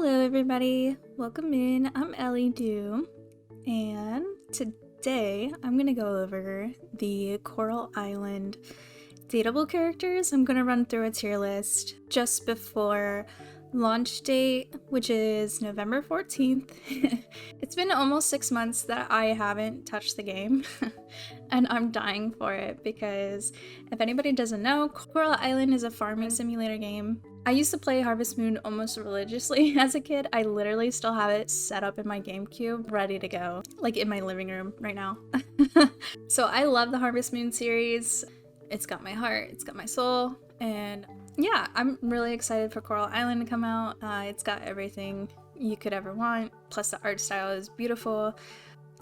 Hello everybody, welcome in. I'm Ellie Dew, and today I'm gonna go over the Coral Island dateable characters. I'm gonna run through a tier list just before launch date, which is November 14th. It's been almost 6 months that I haven't touched the game, and I'm dying for it because if anybody doesn't know, Coral Island is a farming simulator game. I used to play Harvest Moon almost religiously as a kid. I literally still have it set up in my GameCube, ready to go, like in my living room right now. So I love the Harvest Moon series. It's got my heart, it's got my soul, and yeah, I'm really excited for Coral Island to come out. It's got everything you could ever want, plus the art style is beautiful.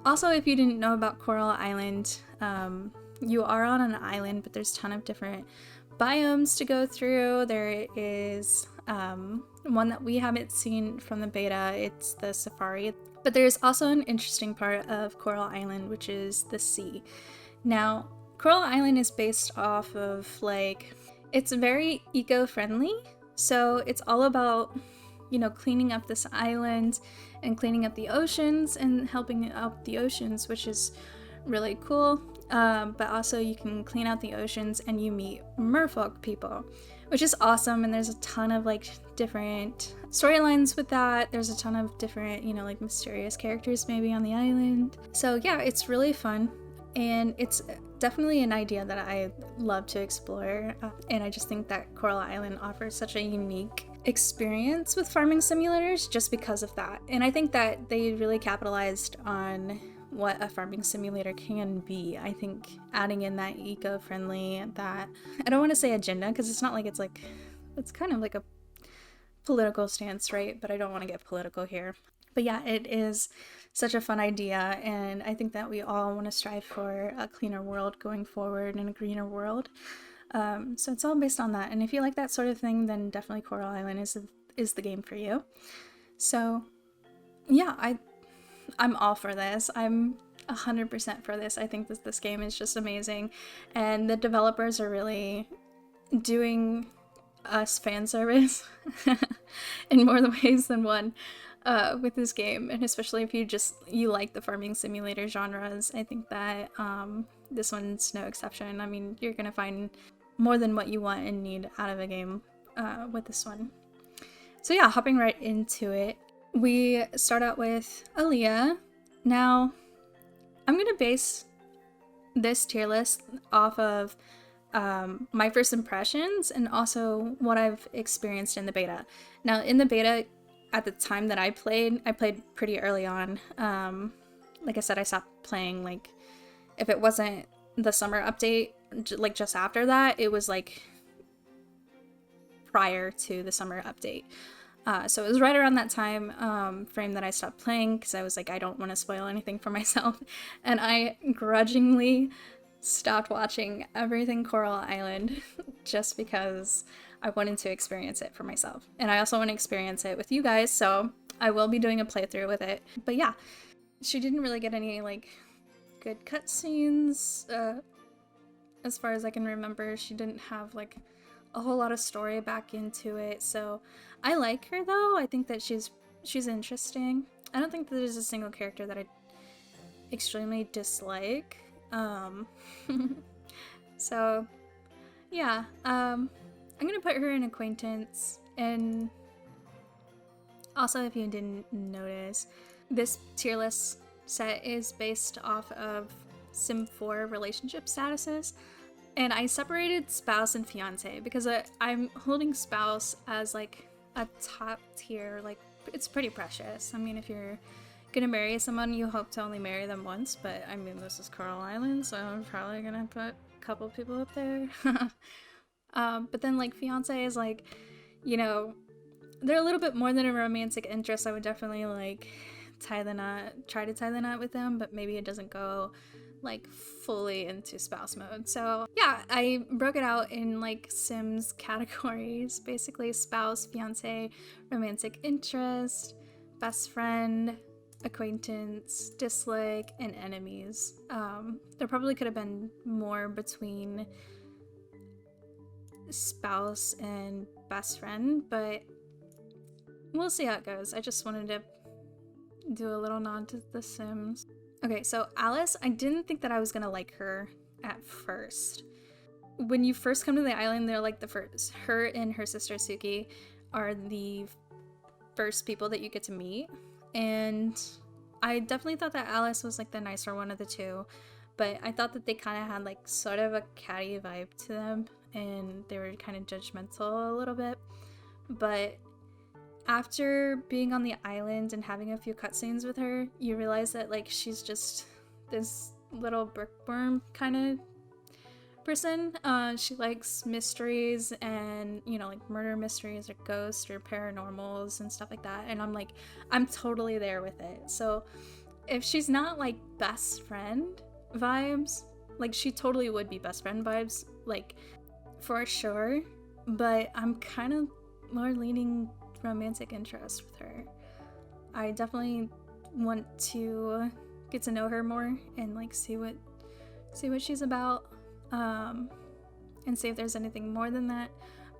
Also, if you didn't know about Coral Island, you are on an island, but there's a ton of different biomes to go through. There is one that we haven't seen from the beta, it's the safari. But there's also an interesting part of Coral Island, which is the sea. Now, Coral Island is based off of, like, it's very eco-friendly, so it's all about, you know, cleaning up this island and cleaning up the oceans and helping out the oceans, which is really cool. But also you can clean out the oceans and you meet merfolk people, which is awesome, and there's a ton of like different storylines with that. There's a ton of different, you know, like mysterious characters maybe on the island. So yeah, it's really fun, and it's definitely an idea that I love to explore, and I just think that Coral Island offers such a unique experience with farming simulators just because of that. And I think that they really capitalized on what a farming simulator can be. I think adding in that eco-friendly, that, I don't want to say agenda because it's not like it's kind of like a political stance, right? But I don't want to get political here. But yeah, it is such a fun idea, and I think that we all want to strive for a cleaner world going forward and a greener world. So it's all based on that, and if you like that sort of thing, then definitely Coral Island is the game for you. So yeah, I'm all for this. I'm 100% for this. I think that this game is just amazing, and the developers are really doing us fan service in more ways than one with this game. And especially if you like the farming simulator genres, I think that this one's no exception. I mean, you're gonna find more than what you want and need out of a game with this one. So yeah, hopping right into it, we start out with Aaliyah. Now, I'm going to base this tier list off of my first impressions and also what I've experienced in the beta. Now, in the beta, at the time that I played pretty early on. Like I said, I stopped playing, like, if it wasn't the summer update, like just after that, it was like prior to the summer update. So it was right around that time frame that I stopped playing because I was like, I don't want to spoil anything for myself. And I grudgingly stopped watching everything Coral Island just because I wanted to experience it for myself. And I also want to experience it with you guys, so I will be doing a playthrough with it. But yeah, she didn't really get any like good cutscenes. As far as I can remember, she didn't have like a whole lot of story back into it, so I like her though. I think that she's interesting. I don't think that there's a single character that I extremely dislike. So yeah, I'm gonna put her in acquaintance. And also, if you didn't notice, this tier list set is based off of Sim 4 relationship statuses. And I separated spouse and fiance because I'm holding spouse as like a top tier. Like, it's pretty precious. I mean, if you're gonna marry someone, you hope to only marry them once, but I mean, this is Coral Island, so I'm probably gonna put a couple people up there. But then like fiance is like, you know, they're a little bit more than a romantic interest. I would definitely like try to tie the knot with them, but maybe it doesn't go like fully into spouse mode. So yeah, I broke it out in like Sims categories, basically spouse, fiance, romantic interest, best friend, acquaintance, dislike, and enemies. There probably could have been more between spouse and best friend, but we'll see how it goes. I just wanted to do a little nod to The Sims. Okay, so Alice, I didn't think that I was gonna like her at first. When you first come to the island, they're like the first. Her and her sister Suki are the first people that you get to meet. And I definitely thought that Alice was like the nicer one of the two. But I thought that they kind of had like sort of a catty vibe to them. And they were kind of judgmental a little bit. But after being on the island and having a few cutscenes with her, you realize that like she's just this little brickworm kind of person. She likes mysteries and, you know, like murder mysteries or ghosts or paranormals and stuff like that. And I'm totally there with it. So if she's not like best friend vibes, like she totally would be best friend vibes, like for sure. But I'm kind of more leaning romantic interest with her. I definitely want to get to know her more and like see what she's about, and see if there's anything more than that.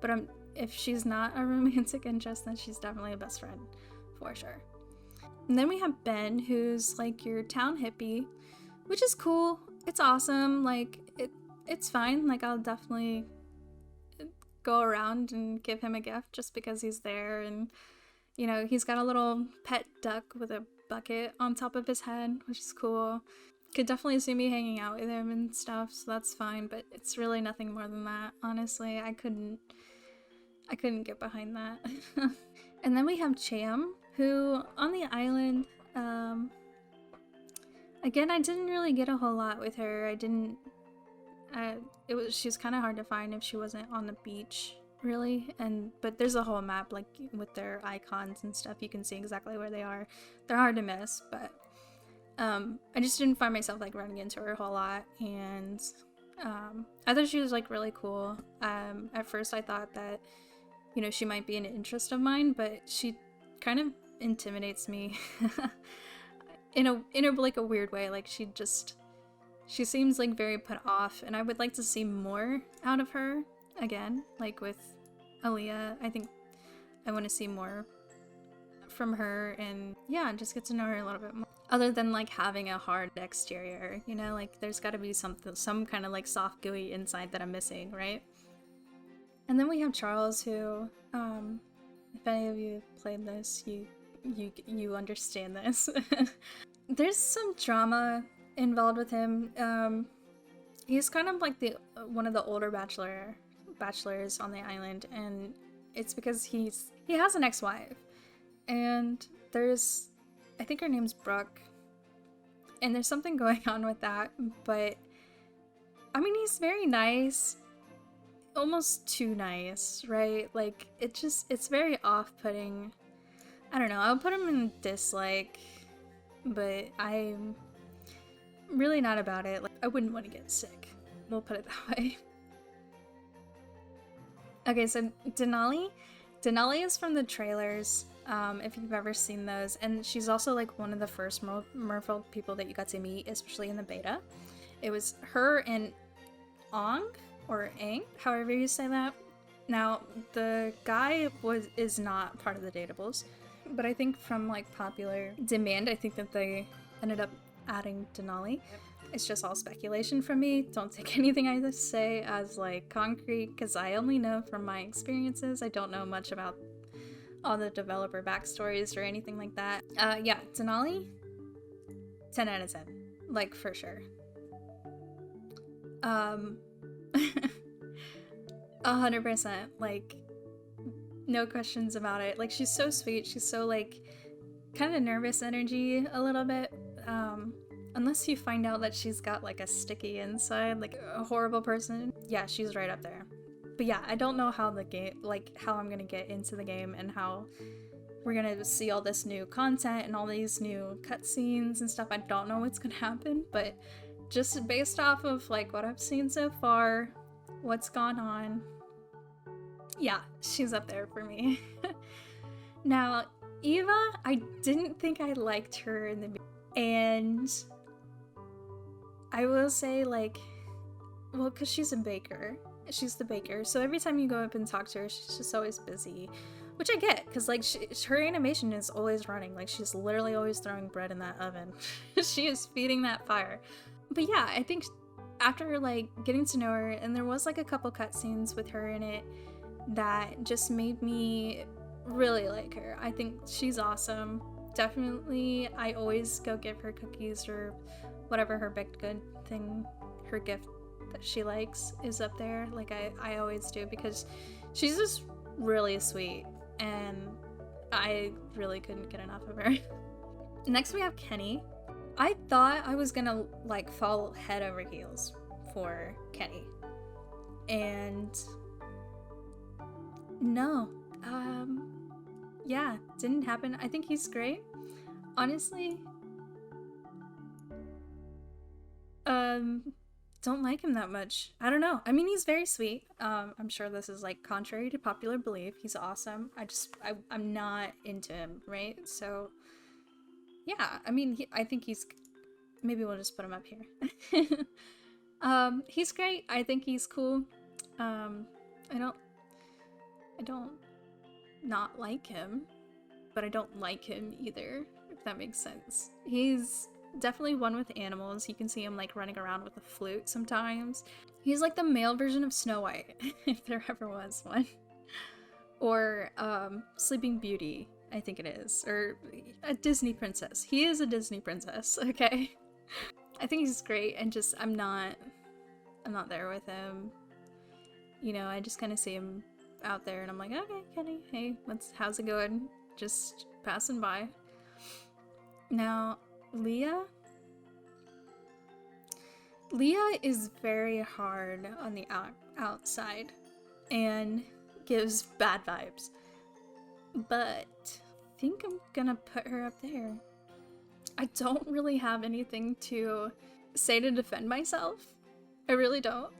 But if she's not a romantic interest, then she's definitely a best friend for sure. And then we have Ben, who's like your town hippie, which is cool. It's awesome. Like it's fine. Like I'll definitely go around and give him a gift just because he's there. And you know, he's got a little pet duck with a bucket on top of his head, which is cool. Could definitely see me hanging out with him and stuff, so that's fine. But it's really nothing more than that. Honestly, I couldn't get behind that. And then we have Cham, who on the island, again, I didn't really get a whole lot with her. She's kind of hard to find if she wasn't on the beach, really. But there's a whole map, like with their icons and stuff. You can see exactly where they are. They're hard to miss, but I just didn't find myself like running into her a whole lot. And I thought she was like really cool. At first I thought that, you know, she might be an interest of mine, but she kind of intimidates me in a like a weird way. Like she seems like very put off, and I would like to see more out of her again, like with Aaliyah. I think I want to see more from her, and yeah, just get to know her a little bit more. Other than like having a hard exterior, you know, like there's got to be some kind of like soft gooey inside that I'm missing, right? And then we have Charles, who, if any of you played this, you understand this. There's some drama involved with him. He's kind of like one of the older bachelors on the island, and it's because he has an ex-wife, and I think her name's Brooke, and there's something going on with that. But I mean, he's very nice, almost too nice, right? Like it's very off-putting. I don't know, I'll put him in dislike, but I'm really not about it. Like I wouldn't want to get sick, we'll put it that way. Okay, so Denali is from the trailers, if you've ever seen those, and she's also like one of the first merfolk people that you got to meet, especially in the beta. It was her and Ong, or Aang, however you say that. Now, the guy is not part of the Dateables, but I think from like popular demand, I think that they ended up adding Denali. It's just all speculation from me. Don't take anything I just say as like concrete, because I only know from my experiences. I don't know much about all the developer backstories or anything like that. Yeah, Denali, 10 out of 10, like for sure. 100%, like no questions about it. Like she's so sweet. She's so like kind of nervous energy a little bit. Unless you find out that she's got like a sticky inside, like a horrible person. Yeah, she's right up there. But yeah, I don't know how how I'm gonna get into the game and how we're gonna see all this new content and all these new cutscenes and stuff. I don't know what's gonna happen, but just based off of like what I've seen so far, what's gone on, yeah, she's up there for me. Now, Eva, I didn't think I liked her in the beginning, and I will say, like, well, because she's a baker, She's the baker, so every time you go up and talk to her, she's just always busy, which I get, because like her animation is always running. Like she's literally always throwing bread in that oven. She is feeding that fire. But yeah, I think after like getting to know her, and there was like a couple cutscenes with her in it that just made me really like her. I think she's awesome. Definitely, I always go give her cookies or whatever her baked good thing, her gift that she likes is up there. Like I always do, because she's just really sweet and I really couldn't get enough of her. Next we have Kenny. I thought I was gonna like fall head over heels for Kenny, and no, yeah, didn't happen. I think he's great, honestly. Don't like him that much. I don't know. I mean, he's very sweet. I'm sure this is like contrary to popular belief. He's awesome. I'm not into him, right? So yeah, I mean, I think he's, maybe we'll just put him up here. He's great. I think he's cool. I don't not like him, but I don't like him either, if that makes sense. He's definitely one with animals. You can see him like running around with a flute sometimes. He's like the male version of Snow White, if there ever was one. Or Sleeping Beauty, I think it is. Or a Disney princess. He is a Disney princess, okay? I think he's great, and just I'm not there with him. You know, I just kind of see him out there and I'm like, okay, Kenny, hey, how's it going? Just passing by. Now, Leah is very hard on the outside and gives bad vibes, but I think I'm gonna put her up there. I don't really have anything to say to defend myself. I really don't.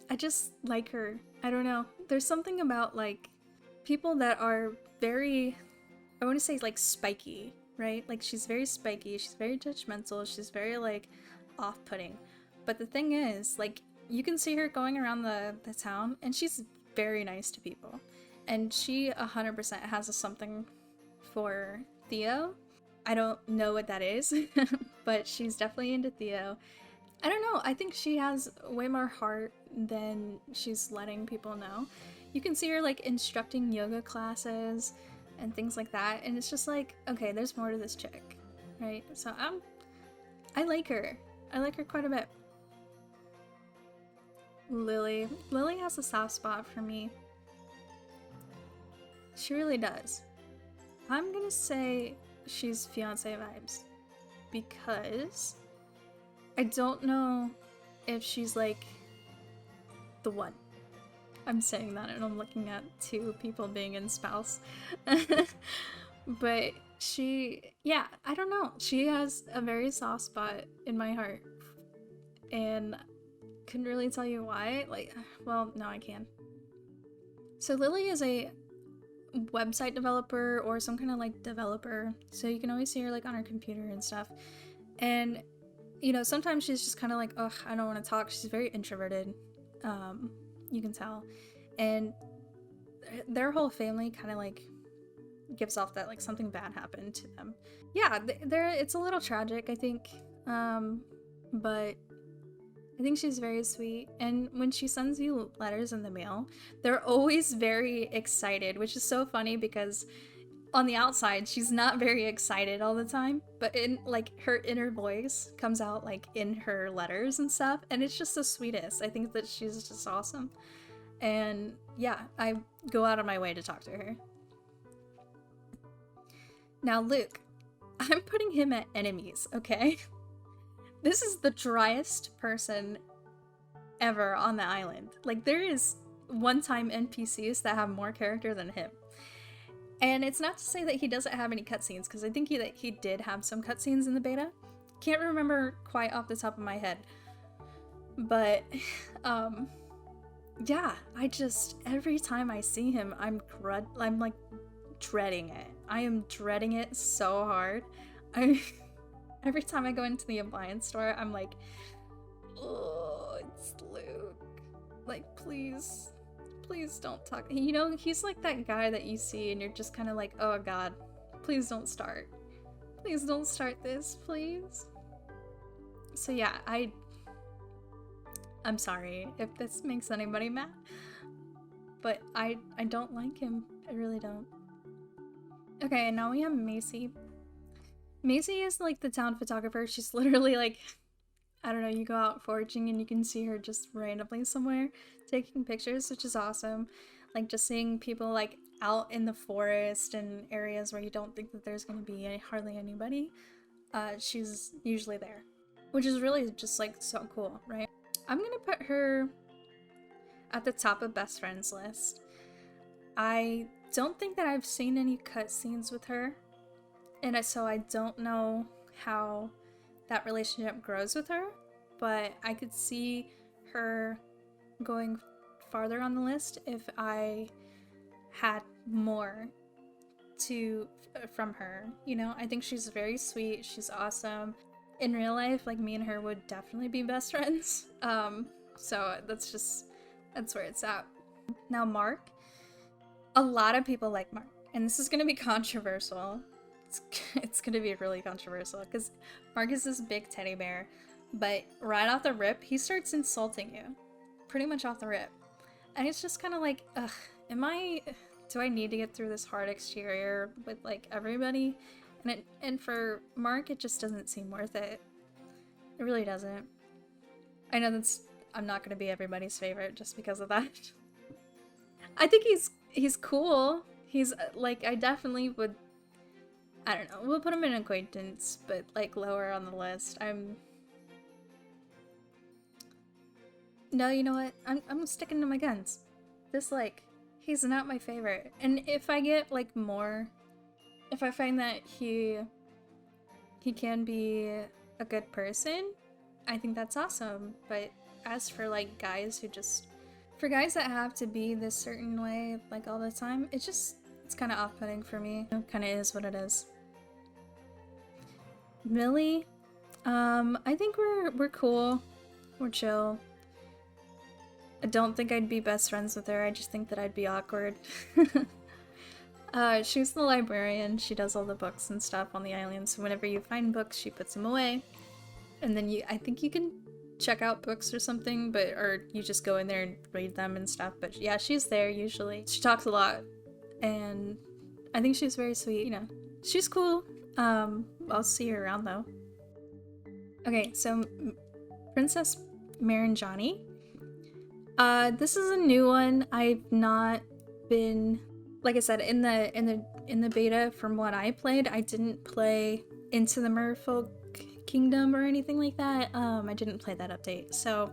I just like her. I don't know. There's something about like people that are very, I want to say like spiky, right? Like she's very spiky, she's very judgmental, she's very like off-putting. But the thing is, like, you can see her going around the town and she's very nice to people. And she 100% has something for Theo. I don't know what that is, but she's definitely into Theo. I don't know, I think she has way more heart than she's letting people know. You can see her like instructing yoga classes and things like that, and it's just like, okay, there's more to this chick, right? So I like her. I like her quite a bit. Lily has a soft spot for me. She really does. I'm gonna say she's fiancé vibes, because I don't know if she's like the one. I'm saying that and I'm looking at two people being in spouse. But yeah, I don't know. She has a very soft spot in my heart. And couldn't really tell you why. Like, well, no, I can. So Lily is a website developer or some kind of like developer. So you can always see her like on her computer and stuff. And you know, sometimes she's just kind of like, ugh, I don't want to talk. She's very introverted. You can tell. And their whole family kind of like gives off that like something bad happened to them. Yeah, it's a little tragic, I think. But I think she's very sweet. And when she sends you letters in the mail, they're always very excited, which is so funny because on the outside, she's not very excited all the time, but in like her inner voice comes out like in her letters and stuff, and it's just the sweetest. I think that she's just awesome. And yeah, I go out of my way to talk to her. Now Luke, I'm putting him at enemies, okay? This is the driest person ever on the island. Like, there is one-time NPCs that have more character than him. And it's not to say that he doesn't have any cutscenes, because I think that he did have some cutscenes in the beta. Can't remember quite off the top of my head. But, yeah, every time I see him, I'm like dreading it. I am dreading it so hard. Every time I go into the appliance store, I'm like, oh, it's Luke. Like, please. Please don't talk. You know, he's like that guy that you see and you're just kind of like, oh god, please don't start. Please don't start this, please. So yeah, I'm sorry if this makes anybody mad, but I don't like him. I really don't. Okay, and now we have Macy. Macy is like the town photographer. She's literally like, I don't know, you go out foraging and you can see her just randomly somewhere taking pictures, which is awesome. Like just seeing people like out in the forest and areas where you don't think that there's going to be hardly anybody. She's usually there, which is really just like so cool, right? I'm gonna put her at the top of best friends list. I don't think that I've seen any cutscenes with her, and so I don't know how that relationship grows with her, but I could see her going farther on the list if I had more from her, you know? I think she's very sweet, she's awesome. In real life, like, me and her would definitely be best friends. So that's where it's at. Now Mark, a lot of people like Mark, and this is gonna be controversial. It's gonna be really controversial because Mark is this big teddy bear, but right off the rip, he starts insulting you. Pretty much off the rip. And it's just kind of like, ugh, do I need to get through this hard exterior with like everybody? And for Mark, it just doesn't seem worth it. It really doesn't. I know I'm not gonna be everybody's favorite just because of that. I think he's cool. He's like, I definitely would, I don't know, we'll put him in acquaintance, but like lower on the list. No, you know what? I'm sticking to my guns. Like, he's not my favorite. And if I get like more, if I find that he can be a good person, I think that's awesome. But as for like guys for guys that have to be this certain way like all the time, it's kind of off-putting for me. It kind of is what it is. Millie, I think we're cool. We're chill. I don't think I'd be best friends with her. I just think that I'd be awkward. She's the librarian. She does all the books and stuff on the island. So whenever you find books, she puts them away. And then I think you can check out books or something, or you just go in there and read them and stuff. But yeah, she's there usually. She talks a lot, and I think she's very sweet. You know, she's cool. I'll see her around though. Okay, so Princess Marinjani. This is a new one. I've not been, like I said, in the beta. From what I played, I didn't play Into the Merfolk Kingdom or anything like that. I didn't play that update, so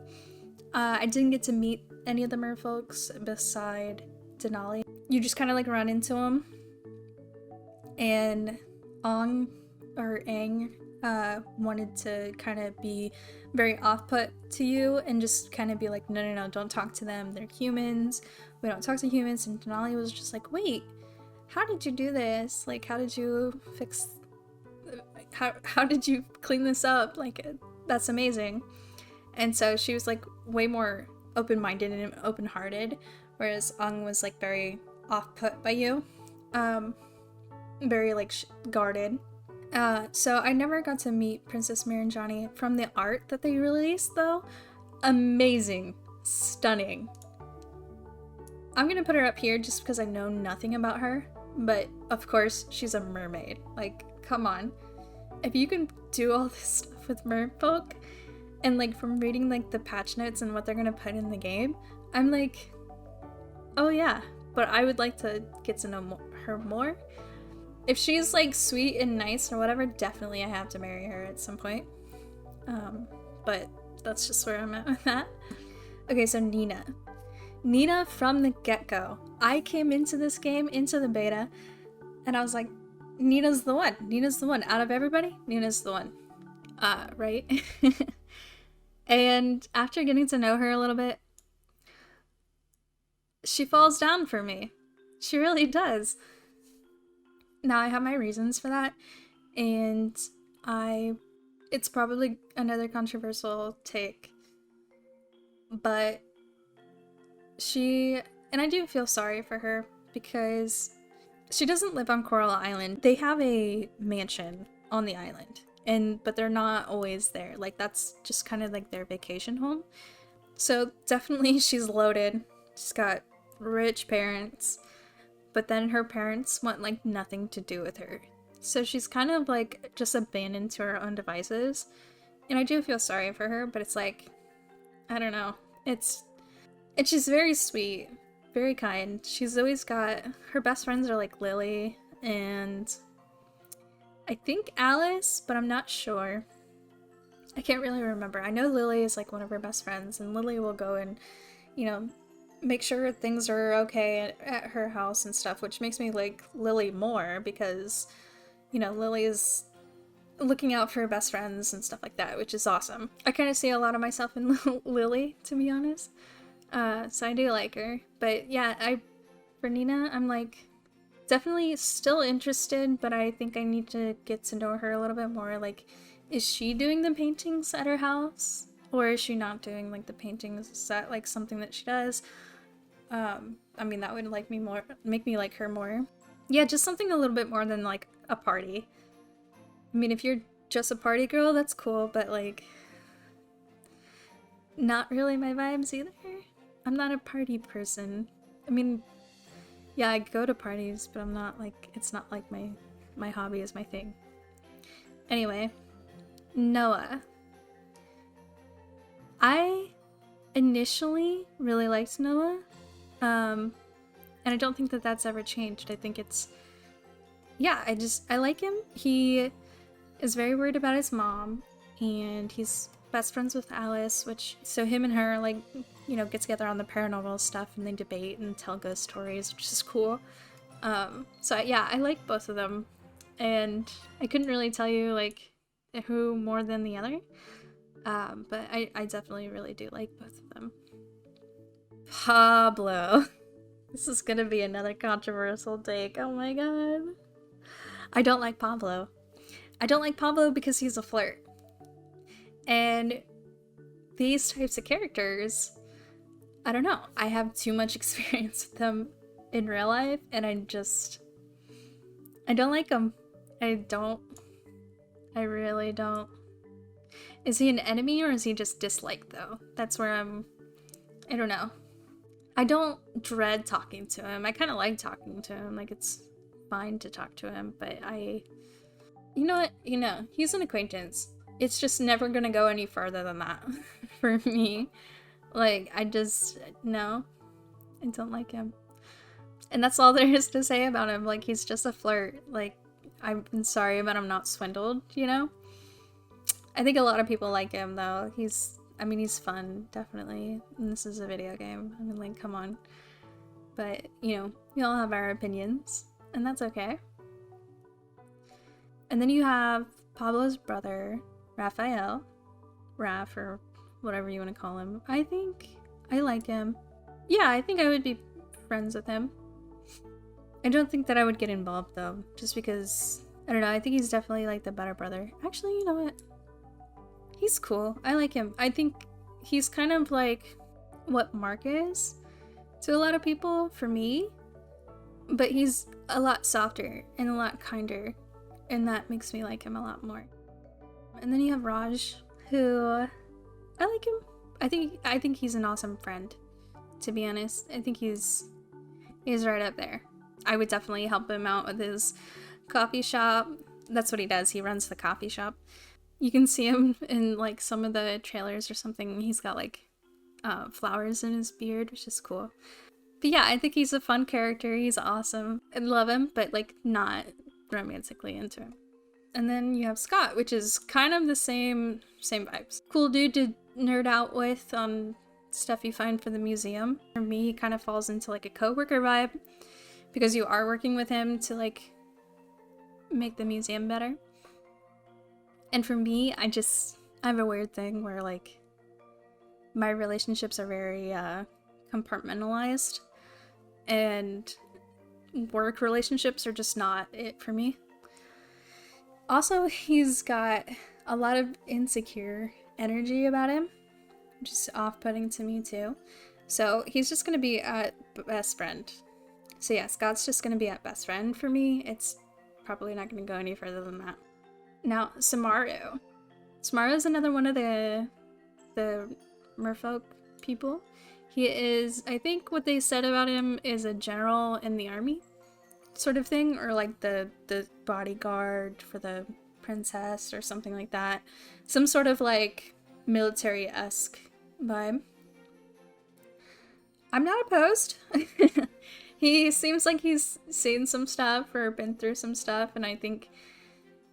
I didn't get to meet any of the merfolks beside Denali. You just kind of like run into them, and Aang wanted to kind of be very off-put to you and just kind of be like, no, don't talk to them, they're humans, we don't talk to humans. And Denali was just like, wait, how did you do this? Like, how did you how did you clean this up? Like, that's amazing. And so she was like way more open-minded and open-hearted, whereas Aang was like very off-put by you, very like guarded. So I never got to meet Princess Marinjani. From the art that they released though, amazing, stunning. I'm gonna put her up here just because I know nothing about her, but of course she's a mermaid. Like, come on. If you can do all this stuff with merfolk, and like from reading like the patch notes and what they're gonna put in the game, I'm like, oh yeah, but I would like to get to know her more. If she's like sweet and nice or whatever, definitely I have to marry her at some point. But that's just where I'm at with that. Okay, so Nina. Nina from the get-go. I came into this game, into the beta, and I was like, Nina's the one. Nina's the one. Out of everybody, Nina's the one. Right? And after getting to know her a little bit, she falls down for me. She really does. Now I have my reasons for that, and it's probably another controversial take, but and I do feel sorry for her because she doesn't live on Coral Island. They have a mansion on the island, but they're not always there. Like, that's just kind of like their vacation home. So definitely she's loaded. She's got rich parents, but then her parents want like nothing to do with her. So she's kind of like just abandoned to her own devices. And I do feel sorry for her, but it's like, I don't know. And she's very sweet, very kind. She's always got, her best friends are like Lily and I think Alice, but I'm not sure. I can't really remember. I know Lily is like one of her best friends, and Lily will go and, you know, make sure things are okay at her house and stuff, which makes me like Lily more because, you know, Lily is looking out for her best friends and stuff like that, which is awesome. I kind of see a lot of myself in Lily, to be honest. So I do like her. But yeah, for Nina, I'm like definitely still interested, but I think I need to get to know her a little bit more. Like, is she doing the paintings at her house? Or is she not doing like the paintings? Is that like something that she does? I mean, that would like make me like her more. Yeah, just something a little bit more than like a party. I mean, if you're just a party girl, that's cool, but like, not really my vibes either. I'm not a party person. I mean, yeah, I go to parties, but I'm not like, it's not like my hobby is my thing. Anyway, Noah. I initially really liked Noah, and I don't think that that's ever changed. I think it's, yeah, I like him. He is very worried about his mom, and he's best friends with Alice, so him and her, like, you know, get together on the paranormal stuff, and they debate and tell ghost stories, which is cool. Yeah, I like both of them, and I couldn't really tell you, like, who more than the other, but I definitely really do like both of them. Pablo. This is gonna be another controversial take. Oh my god. I don't like Pablo. I don't like Pablo because he's a flirt. And these types of characters, I don't know. I have too much experience with them in real life, and I don't like them. I really don't. Is he an enemy or is he just disliked though? That's where I don't know. I don't dread talking to him. I kind of like talking to him. Like, it's fine to talk to him, but you know what? You know, he's an acquaintance. It's just never gonna go any further than that for me. Like, no, I don't like him. And that's all there is to say about him. Like, he's just a flirt. Like, I'm sorry, but I'm not swindled, you know? I think a lot of people like him, though. He's fun, definitely. And this is a video game. I mean, like, come on. But, you know, we all have our opinions, and that's okay. And then you have Pablo's brother, Raphael. Raph, or whatever you want to call him. I think I like him. Yeah, I think I would be friends with him. I don't think that I would get involved, though, just because, I don't know, I think he's definitely, like, the better brother. Actually, you know what? He's cool. I like him. I think he's kind of like what Mark is to a lot of people, for me, but he's a lot softer and a lot kinder, and that makes me like him a lot more. And then you have Raj, who, I like him. I think he's an awesome friend, to be honest. I think he's right up there. I would definitely help him out with his coffee shop. That's what he does. He runs the coffee shop. You can see him in like some of the trailers or something. He's got like flowers in his beard, which is cool. But yeah, I think he's a fun character. He's awesome. I love him, but like not romantically into him. And then you have Scott, which is kind of the same vibes. Cool dude to nerd out with on stuff you find for the museum. For me, he kind of falls into like a coworker vibe because you are working with him to like make the museum better. And for me, I have a weird thing where like my relationships are very compartmentalized, and work relationships are just not it for me. Also, he's got a lot of insecure energy about him, which is off-putting to me too. So he's just gonna be at best friend. So yeah, Scott's just gonna be at best friend for me. It's probably not gonna go any further than that. Now, Samaru. Samaru is another one of the merfolk people. He is, I think what they said about him is a general in the army sort of thing, or like the bodyguard for the princess or something like that. Some sort of like military-esque vibe. I'm not opposed. He seems like he's seen some stuff or been through some stuff, and I think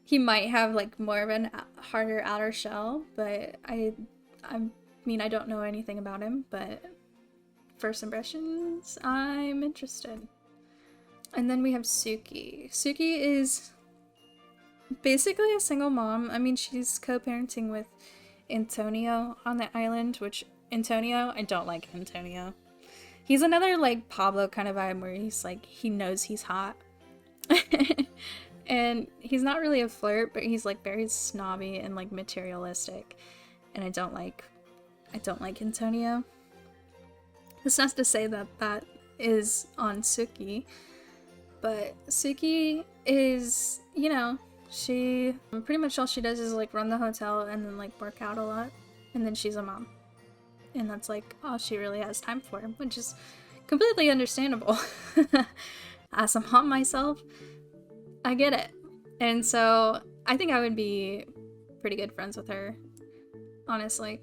he might have like more of an harder outer shell, but I mean, I don't know anything about him, but first impressions, I'm interested. And then we have Suki. Suki is basically a single mom. I mean, she's co-parenting with Antonio on the island, which Antonio, I don't like Antonio. He's another like Pablo kind of vibe where he's like, he knows he's hot. And he's not really a flirt, but he's like very snobby and like materialistic. And I don't like Antonio. That's not to say that that is on Suki, but Suki is, you know, she pretty much all she does is like run the hotel and then like work out a lot, and then she's a mom. And that's like all she really has time for, which is completely understandable. As a mom myself, I get it. And so I think I would be pretty good friends with her, honestly.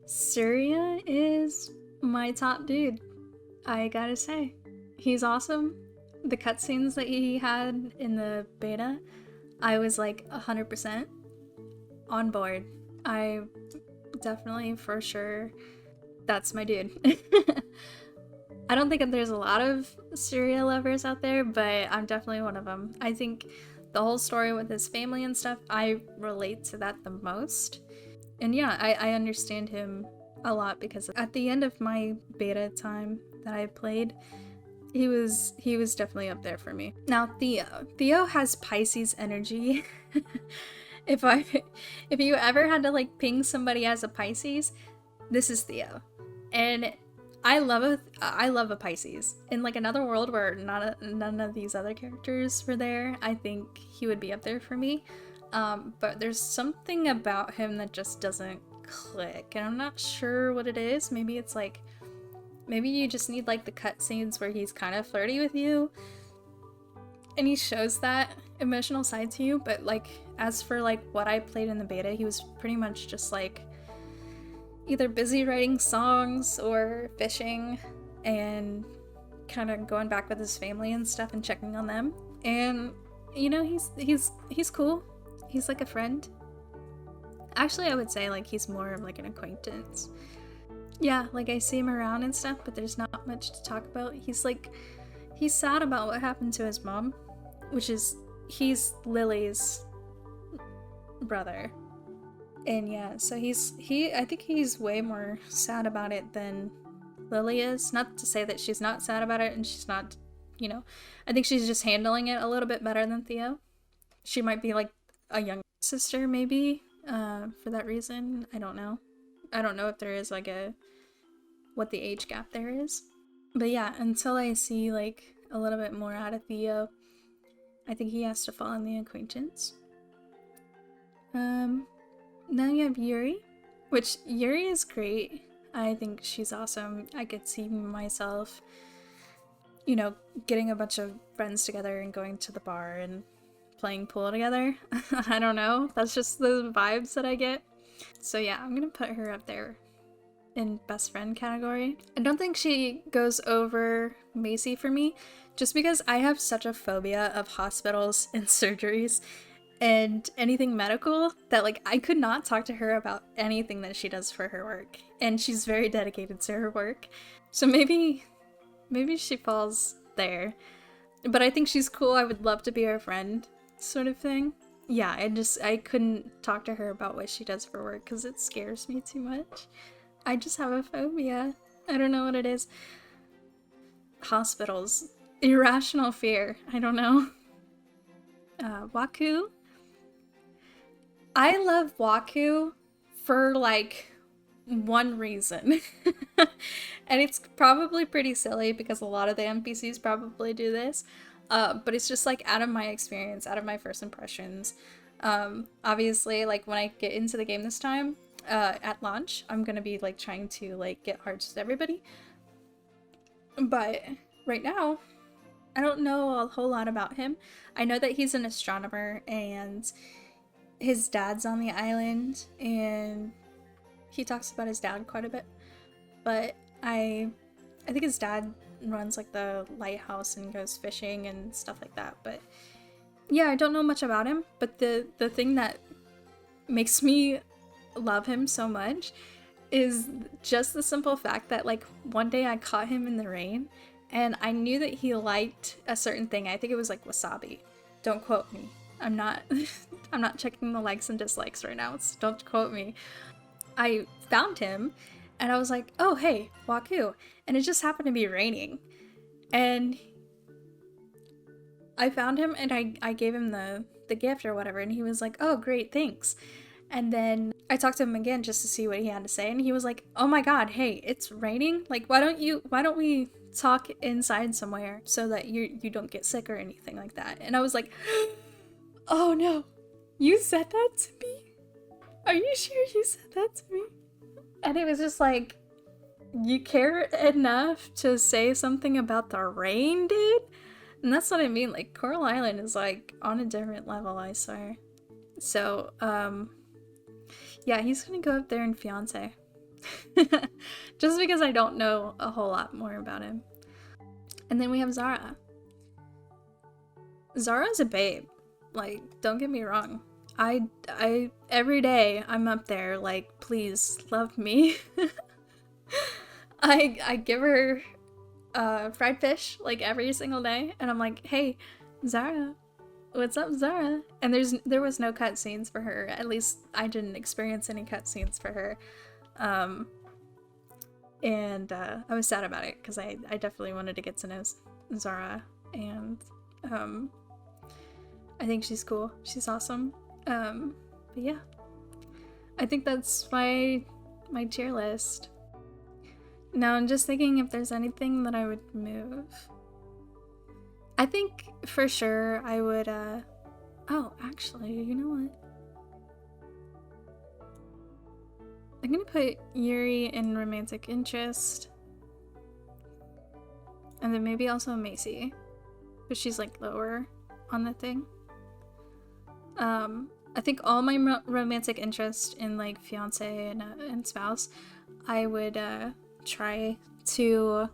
Surya is my top dude, I gotta say. He's awesome. The cutscenes that he had in the beta, I was like 100% on board. I definitely, for sure, that's my dude. I don't think there's a lot of Surya lovers out there, but I'm definitely one of them. I think the whole story with his family and stuff, I relate to that the most. And yeah, I understand him a lot because at the end of my beta time that I played, he was definitely up there for me. Now Theo has Pisces energy. If you ever had to like ping somebody as a Pisces, this is Theo. And I love a Pisces. In like another world where none of these other characters were there, I think he would be up there for me. But there's something about him that just doesn't click, and I'm not sure what it is. Maybe it's like, maybe you just need like the cutscenes where he's kind of flirty with you, and he shows that emotional side to you. But like, as for like what I played in the beta, he was pretty much just like either busy writing songs or fishing and kind of going back with his family and stuff and checking on them. And you know, he's cool. He's like a friend. Actually, I would say like he's more of like an acquaintance. Yeah, like I see him around and stuff, but there's not much to talk about. He's sad about what happened to his mom, which is, he's Lily's brother. And yeah, so I think he's way more sad about it than Lily is. Not to say that she's not sad about it and she's not, you know, I think she's just handling it a little bit better than Theo. She might be like a young sister maybe, for that reason. I don't know if there is like what the age gap there is. But yeah, until I see like a little bit more out of Theo, I think he has to fall in the acquaintance. Now you have Yuri, which Yuri is great. I think she's awesome. I could see myself, you know, getting a bunch of friends together and going to the bar and playing pool together. I don't know. That's just the vibes that I get. So yeah, I'm gonna put her up there in best friend category. I don't think she goes over Macy for me, just because I have such a phobia of hospitals and surgeries and anything medical that like I could not talk to her about anything that she does for her work. And she's very dedicated to her work. So maybe she falls there. But I think she's cool. I would love to be her friend, sort of thing. Yeah, I couldn't talk to her about what she does for work because it scares me too much. I just have a phobia. I don't know what it is. Hospitals. Irrational fear. I don't know. Waku. I love Waku for like one reason. And it's probably pretty silly because a lot of the NPCs probably do this. But it's just like out of my experience, out of my first impressions. Obviously, like when I get into the game this time, at launch, I'm gonna be like trying to like get hearts with everybody. But right now, I don't know a whole lot about him. I know that he's an astronomer and his dad's on the island, and he talks about his dad quite a bit. But I think his dad runs like the lighthouse and goes fishing and stuff like that. But yeah, I don't know much about him. But the thing that makes me love him so much is just the simple fact that like one day I caught him in the rain and I knew that he liked a certain thing. I think it was like wasabi. Don't quote me. I'm not I'm not checking the likes and dislikes right now, so don't quote me. I found him and I was like, oh hey, Waku. And it just happened to be raining. And I found him and I gave him the gift or whatever, and he was like, oh great, thanks. And then I talked to him again just to see what he had to say, and he was like, oh my god, hey, it's raining, like why don't we talk inside somewhere so that you don't get sick or anything like that. And I was like, oh no, you said that to me? Are you sure you said that to me? And it was just like, you care enough to say something about the rain, dude? And that's what I mean, like Coral Island is like on a different level, I swear. So yeah, he's gonna go up there and fiance. Just because I don't know a whole lot more about him. And then we have Zara. Zara's a babe. Like, don't get me wrong. I every day I'm up there like, please love me. I give her fried fish like every single day, and I'm like, hey, Zara, what's up, Zara? And there was no cutscenes for her. At least I didn't experience any cutscenes for her. And I was sad about it because I definitely wanted to get to know Zara, and I think she's cool. She's awesome. But yeah, I think that's my tier list. Now I'm just thinking if there's anything that I would move. I think for sure I would, oh, actually, you know what? I'm gonna put Yuri in romantic interest. And then maybe also Macy. But she's like lower on the thing. I think all my romantic interest in like fiance and spouse, I would try to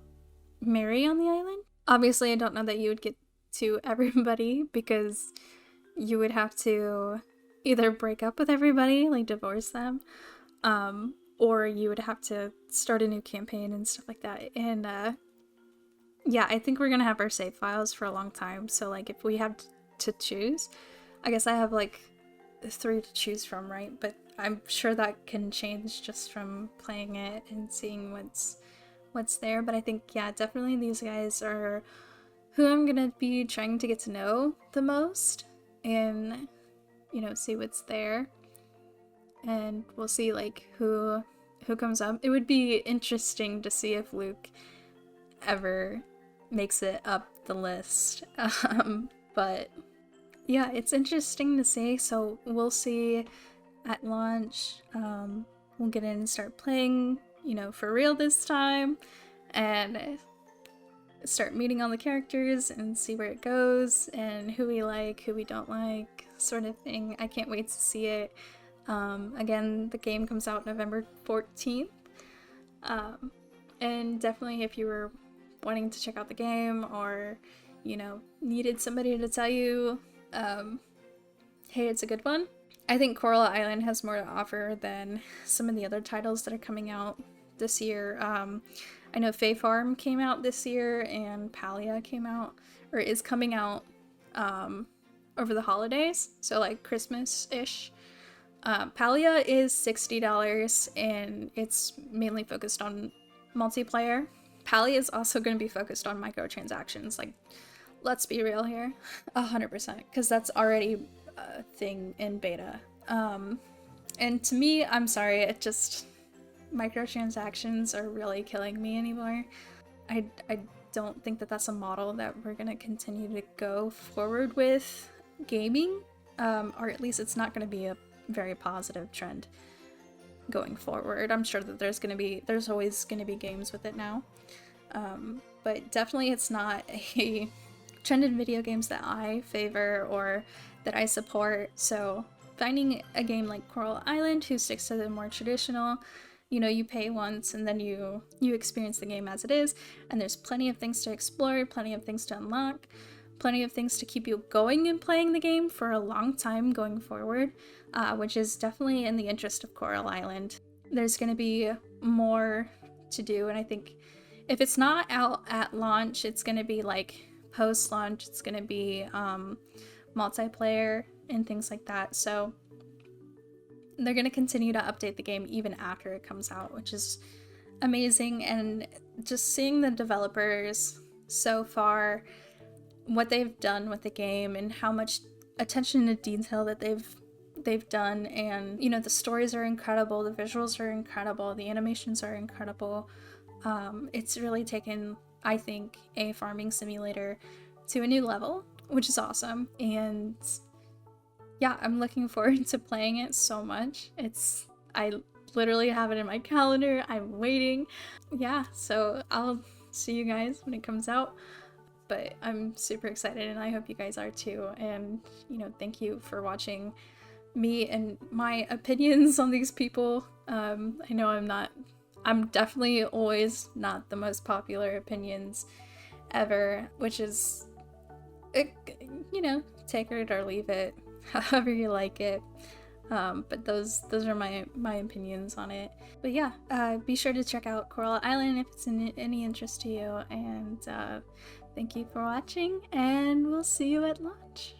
marry on the island. Obviously, I don't know that you would get to everybody because you would have to either break up with everybody, like divorce them, or you would have to start a new campaign and stuff like that. And yeah, I think we're gonna have our save files for a long time. So like if we have to choose, I guess I have like 3 to choose from, right? But I'm sure that can change just from playing it and seeing what's there. But I think, yeah, definitely these guys are who I'm gonna be trying to get to know the most and, you know, see what's there. And we'll see like who comes up. It would be interesting to see if Luke ever makes it up the list. But yeah, it's interesting to see, so we'll see at launch. We'll get in and start playing, you know, for real this time, and start meeting all the characters and see where it goes and who we like, who we don't like, sort of thing. I can't wait to see it. Again, the game comes out November 14th. And definitely if you were wanting to check out the game or, you know, needed somebody to tell you, hey, it's a good one. I think Coral Island has more to offer than some of the other titles that are coming out this year. I know Fae Farm came out this year and Palia came out, or is coming out, over the holidays, so like Christmas-ish. Palia is $60 and it's mainly focused on multiplayer. Palia is also going to be focused on microtransactions, like, let's be real here, 100%, because that's already a thing in beta. And to me, I'm sorry, it just, microtransactions are really killing me anymore. I don't think that that's a model that we're gonna continue to go forward with gaming, or at least it's not gonna be a very positive trend going forward. I'm sure that there's always gonna be games with it now, but definitely it's not a trend in video games that I favor or that I support. So finding a game like Coral Island who sticks to the more traditional, you know, you pay once and then you experience the game as it is, and there's plenty of things to explore, plenty of things to unlock, plenty of things to keep you going and playing the game for a long time going forward, which is definitely in the interest of Coral Island. There's going to be more to do, and I think if it's not out at launch, it's going to be like post-launch, it's going to be multiplayer and things like that. So they're going to continue to update the game even after it comes out, which is amazing. And just seeing the developers so far, what they've done with the game and how much attention to detail that they've done, and you know, the stories are incredible, the visuals are incredible, the animations are incredible. It's really taken, I think, a farming simulator to a new level, which is awesome. And yeah, I'm looking forward to playing it so much. I literally have it in my calendar. I'm waiting. Yeah, so I'll see you guys when it comes out. But I'm super excited and I hope you guys are too. And, you know, thank you for watching me and my opinions on these people. I know I'm definitely always not the most popular opinions ever, which is, you know, take it or leave it, however you like it. But those are my opinions on it. But yeah, be sure to check out Coral Island if it's in any interest to you. And thank you for watching, and we'll see you at launch.